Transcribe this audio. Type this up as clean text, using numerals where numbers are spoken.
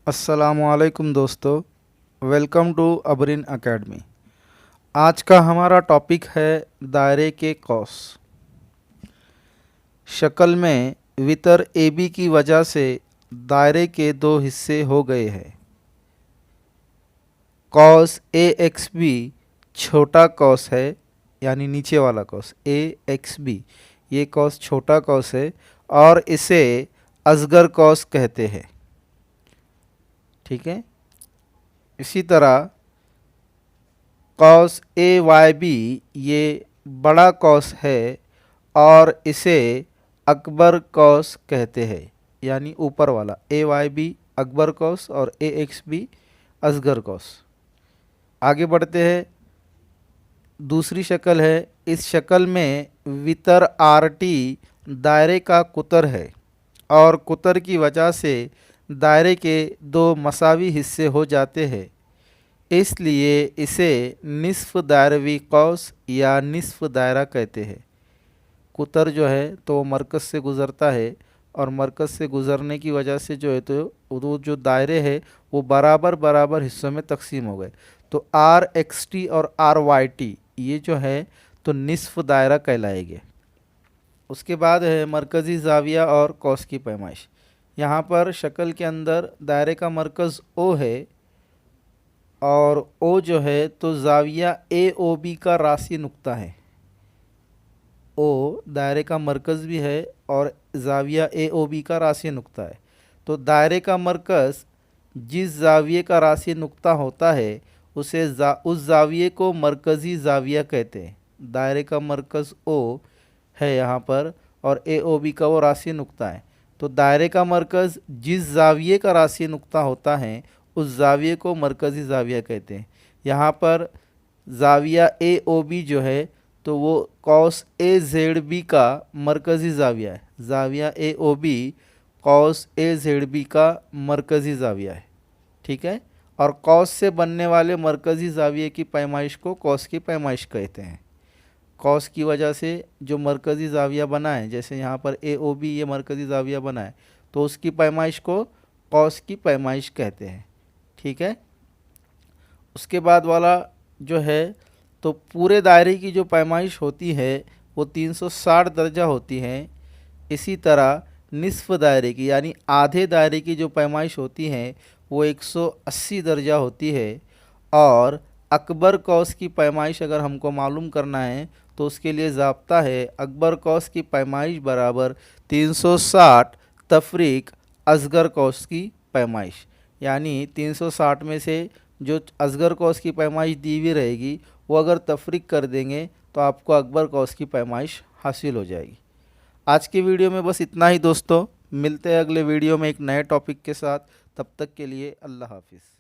अस्सलामुअलैकुम दोस्तों, welcome to अबरिन academy. आज का हमारा टॉपिक है दायरे के कॉस। शक्ल में वितर ए बी की वजह से दायरे के दो हिस्से हो गए हैं। कॉस ए एक्स बी छोटा कॉस है, यानी नीचे वाला कॉस ए एक्स बी, ये कॉस छोटा कॉस है और इसे असगर कॉस कहते हैं। ठीक है। इसी तरह कॉस ए वाई बी ये बड़ा कॉस है और इसे अकबर कॉस कहते हैं, यानी ऊपर वाला ए वाई बी अकबर कॉस और ए एक्स बी असगर कॉस। आगे बढ़ते हैं। दूसरी शक्ल है, इस शक्ल में वितर आर टी दायरे का कुतर है और कुतर की वजह से दायरे के दो मसावी हिस्से हो जाते हैं, इसलिए इसे निस्फ दायरवी कौस या निस्फ दायरा कहते हैं। कुतर जो है तो वो मरकज़ से गुज़रता है और मरकज़ से गुज़रने की वजह से जो है तो वो जो दायरे है वो बराबर बराबर हिस्सों में तकसीम हो गए। तो आर एक्स टी और आर वाई टी ये जो है तो निस्फ दायरा कहलाएंगे। उसके बाद है मरकज़ी ज़ाविया और कौस की पैमाइश। यहाँ पर शक्ल के अंदर दायरे का मरकज़ ओ है और ओ जो है तो ज़ाविया ए ओ बी का रासी नुक्ता है। ओ दायरे का मरकज़ भी है और ज़ाविया ए ओ बी का रासी नुक्ता है। तो दायरे का मरकज़ जिस ज़ाविये का रासी नुक्ता होता है उसे उस ज़ाविये को मरकज़ी ज़ाविया कहते हैं। दायरे का मरकज़ ओ है यहाँ पर और ए ओ बी का वो रासी नुक्ता है। तो दायरे का मरकज़ जिस ज़ाविये का रासी नुक्ता होता है उस ज़ाविये को मरकज़ी ज़ाविया कहते हैं। यहाँ पर ज़ाविया ए ओ बी जो है तो वो कॉस ए जेड बी का मरकज़ी ज़ाविया है। ज़ाविया ए O B cos A Z B का मरकज़ी ज़ाविया है। ठीक है। और कॉस से बनने वाले मरकज़ी ज़ाविये की पैमाइश को कॉस की पैमाइश कहते हैं। कॉस की वजह से जो मरकज़ी ज़ाविया बना है, जैसे यहाँ पर ए ओ बी ये मरकज़ी ज़ाविया बना है, तो उसकी पैमाइश को कॉस की पैमाइश कहते हैं। ठीक है। उसके बाद वाला जो है तो पूरे दायरे की जो पैमाइश होती है वो 360 दर्जा होती है। इसी तरह निस्फ दायरे की यानी आधे दायरे की जो पैमाइश होती है वो 180 दर्जा होती है। और अकबर कौस की पैमाइश अगर हमको मालूम करना है तो उसके लिए ज़ाब्ता है अकबर कौस की पैमाइश बराबर 360 तफरीक असगर कौस की पैमाइश, यानी 360 में से जो असगर कौस की पैमाइश दी हुई रहेगी वो अगर तफरीक कर देंगे तो आपको अकबर कौस की पैमाइश हासिल हो जाएगी। आज की वीडियो में बस इतना ही दोस्तों। मिलते हैं अगले वीडियो में एक नए टॉपिक के साथ। तब तक के लिए अल्लाह हाफिज़।